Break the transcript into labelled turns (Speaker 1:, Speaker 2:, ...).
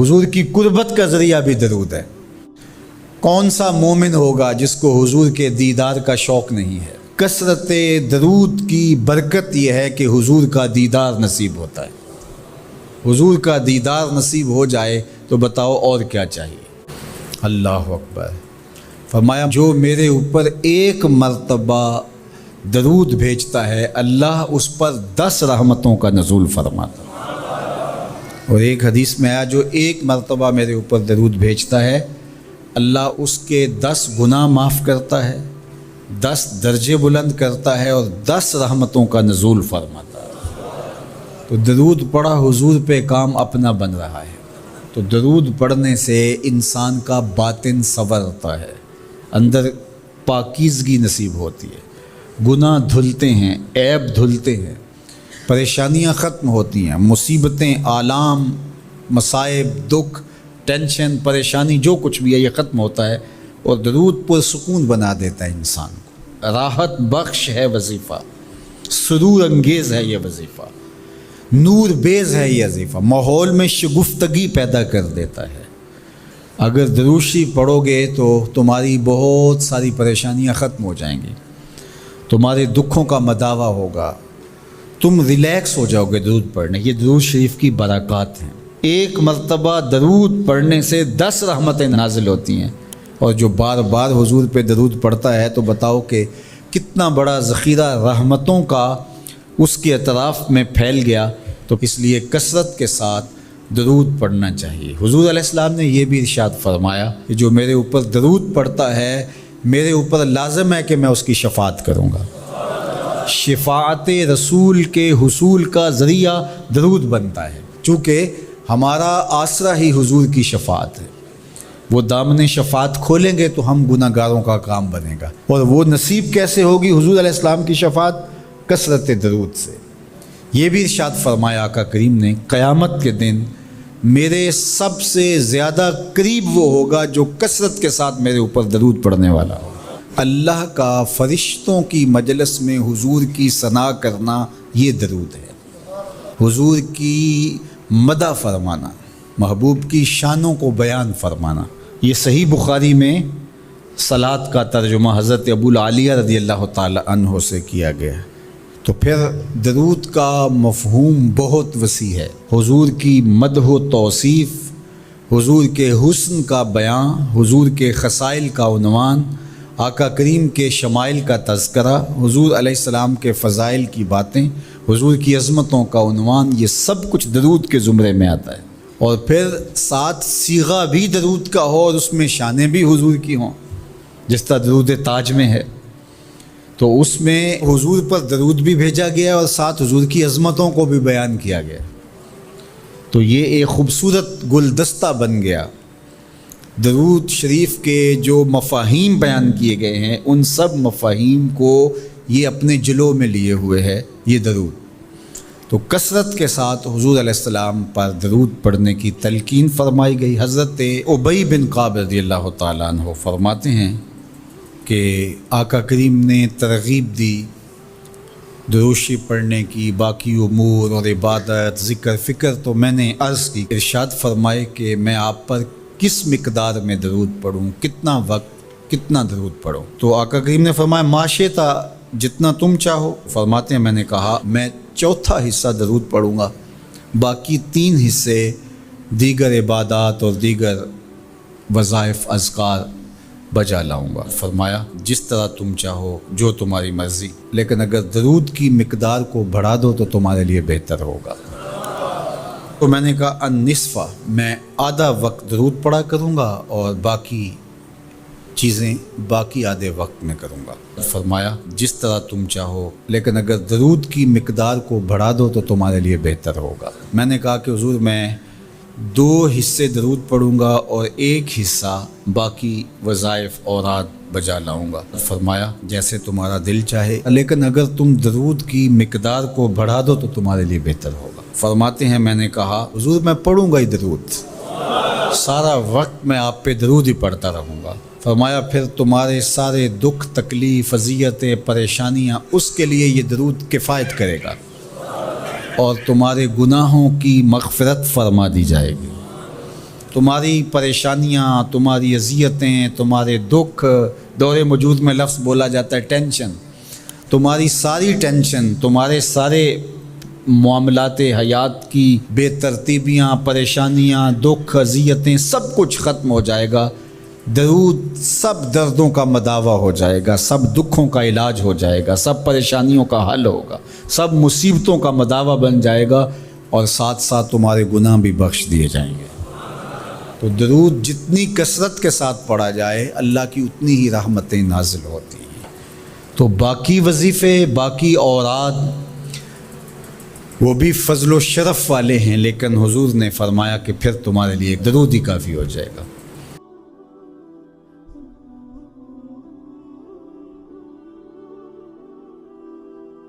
Speaker 1: حضور کی قربت کا ذریعہ بھی درود ہے۔ کون سا مومن ہوگا جس کو حضور کے دیدار کا شوق نہیں ہے؟ کثرت درود کی برکت یہ ہے کہ حضور کا دیدار نصیب ہوتا ہے۔ حضور کا دیدار نصیب ہو جائے تو بتاؤ اور کیا چاہیے؟ اللہ اکبر۔ فرمایا جو میرے اوپر ایک مرتبہ درود بھیجتا ہے اللہ اس پر 10 رحمتوں کا نزول فرماتا ہے۔ اور ایک حدیث میں آیا جو ایک مرتبہ میرے اوپر درود بھیجتا ہے اللہ اس کے 10 گناہ معاف کرتا ہے، 10 درجے بلند کرتا ہے اور 10 رحمتوں کا نزول فرماتا ہے۔ تو درود پڑھا حضور پہ کام اپنا بن رہا ہے۔ تو درود پڑھنے سے انسان کا باطن سنورتا ہے، اندر پاکیزگی نصیب ہوتی ہے، گناہ دھلتے ہیں، عیب دھلتے ہیں، پریشانیاں ختم ہوتی ہیں، مصیبتیں، آلام، مصائب، دکھ، ٹینشن، پریشانی جو کچھ بھی ہے یہ ختم ہوتا ہے۔ اور درود پرسکون بنا دیتا ہے انسان کو۔ راحت بخش ہے وظیفہ، سرور انگیز ہے یہ وظیفہ، نور بیز ہے یہ وظیفہ، ماحول میں شگفتگی پیدا کر دیتا ہے۔ اگر درود شریف پڑھو گے تو تمہاری بہت ساری پریشانیاں ختم ہو جائیں گی، تمہارے دکھوں کا مداوع ہوگا، تم ریلیکس ہو جاؤ گے درود پڑھنے۔ یہ درود شریف کی برکات ہیں۔ ایک مرتبہ درود پڑھنے سے 10 رحمتیں نازل ہوتی ہیں، اور جو بار بار حضور پہ درود پڑھتا ہے تو بتاؤ کہ کتنا بڑا ذخیرہ رحمتوں کا اس کے اطراف میں پھیل گیا۔ تو اس لیے کثرت کے ساتھ درود پڑھنا چاہیے۔ حضور علیہ السلام نے یہ بھی ارشاد فرمایا کہ جو میرے اوپر درود پڑھتا ہے میرے اوپر لازم ہے کہ میں اس کی شفاعت کروں گا۔ شفاعت رسول کے حصول کا ذریعہ درود بنتا ہے، چونکہ ہمارا آسرا ہی حضور کی شفاعت ہے۔ وہ دامن شفاعت کھولیں گے تو ہم گناہ گاروں کا کام بنے گا۔ اور وہ نصیب کیسے ہوگی حضور علیہ السلام کی شفاعت؟ کثرت درود سے۔ یہ بھی ارشاد فرمایا آقا کریم نے قیامت کے دن میرے سب سے زیادہ قریب وہ ہوگا جو کثرت کے ساتھ میرے اوپر درود پڑھنے والا ہو۔ اللہ کا فرشتوں کی مجلس میں حضور کی ثنا کرنا یہ درود ہے۔ حضور کی مدح فرمانا، محبوب کی شانوں کو بیان فرمانا۔ یہ صحیح بخاری میں صلاۃ کا ترجمہ حضرت ابو العالیہ رضی اللہ تعالی عنہ سے کیا گیا ہے۔ تو پھر درود کا مفہوم بہت وسیع ہے۔ حضور کی مدح و توصیف، حضور کے حسن کا بیان، حضور کے خصائل کا عنوان، آقا کریم کے شمائل کا تذکرہ، حضور علیہ السلام کے فضائل کی باتیں، حضور کی عظمتوں کا عنوان، یہ سب کچھ درود کے زمرے میں آتا ہے۔ اور پھر ساتھ صیغہ بھی درود کا ہو اور اس میں شانیں بھی حضور کی ہوں، جس طرح درود تاج میں ہے، تو اس میں حضور پر درود بھی بھیجا گیا اور ساتھ حضور کی عظمتوں کو بھی بیان کیا گیا۔ تو یہ ایک خوبصورت گلدستہ بن گیا۔ درود شریف کے جو مفاہیم بیان کیے گئے ہیں ان سب مفاہیم کو یہ اپنے جلو میں لیے ہوئے ہے یہ درود۔ تو کثرت کے ساتھ حضور علیہ السلام پر درود پڑھنے کی تلقین فرمائی گئی۔ حضرت ابی بن کعب رضی اللہ تعالیٰ عنہ فرماتے ہیں کہ آقا کریم نے ترغیب دی درود شریف پڑھنے کی، باقی امور اور عبادت، ذکر فکر تو میں نے عرض کی۔ ارشاد فرمائے کہ میں آپ پر کس مقدار میں درود پڑھوں، کتنا وقت، کتنا درود پڑھوں؟ تو آقا کریم نے فرمایا ماشیتا، جتنا تم چاہو۔ فرماتے ہیں میں نے کہا میں 4تھا حصہ درود پڑھوں گا، باقی 3 حصے دیگر عبادات اور دیگر وظائف اذکار بجا لاؤں گا۔ فرمایا جس طرح تم چاہو، جو تمہاری مرضی، لیکن اگر درود کی مقدار کو بڑھا دو تو تمہارے لیے بہتر ہوگا۔ تو میں نے کہا النصف، میں آدھا وقت درود پڑھا کروں گا اور باقی چیزیں باقی آدھے وقت میں کروں گا۔ فرمایا جس طرح تم چاہو، لیکن اگر درود کی مقدار کو بڑھا دو تو تمہارے لیے بہتر ہوگا۔ میں نے کہا کہ حضور میں 2 حصے درود پڑھوں گا اور 1 حصہ باقی وظائف اوراد بجا لاؤں گا۔ فرمایا جیسے تمہارا دل چاہے، لیکن اگر تم درود کی مقدار کو بڑھا دو تو تمہارے لیے بہتر ہوگا۔ فرماتے ہیں میں نے کہا حضور میں پڑھوں گا ہی درود، سارا وقت میں آپ پہ درود ہی پڑھتا رہوں گا۔ فرمایا پھر تمہارے سارے دکھ، تکلیف، اذیتیں، پریشانیاں، اس کے لیے یہ درود کفایت کرے گا اور تمہارے گناہوں کی مغفرت فرما دی جائے گی۔ تمہاری پریشانیاں، تمہاری اذیتیں، تمہارے دکھ، دور موجود میں لفظ بولا جاتا ہے ٹینشن، تمہاری ساری ٹینشن، تمہارے سارے معاملات حیات کی بے ترتیبیاں، پریشانیاں، دکھ، اذیتیں، سب کچھ ختم ہو جائے گا۔ درود سب دردوں کا مداوع ہو جائے گا، سب دکھوں کا علاج ہو جائے گا، سب پریشانیوں کا حل ہوگا، سب مصیبتوں کا مداوع بن جائے گا، اور ساتھ ساتھ تمہارے گناہ بھی بخش دیے جائیں گے۔ تو درود جتنی کثرت کے ساتھ پڑھا جائے اللہ کی اتنی ہی رحمتیں نازل ہوتی ہیں۔ تو باقی وظیفے، باقی اوراد وہ بھی فضل و شرف والے ہیں، لیکن حضور نے فرمایا کہ پھر تمہارے لیے ایک درود ہی کافی ہو جائے گا۔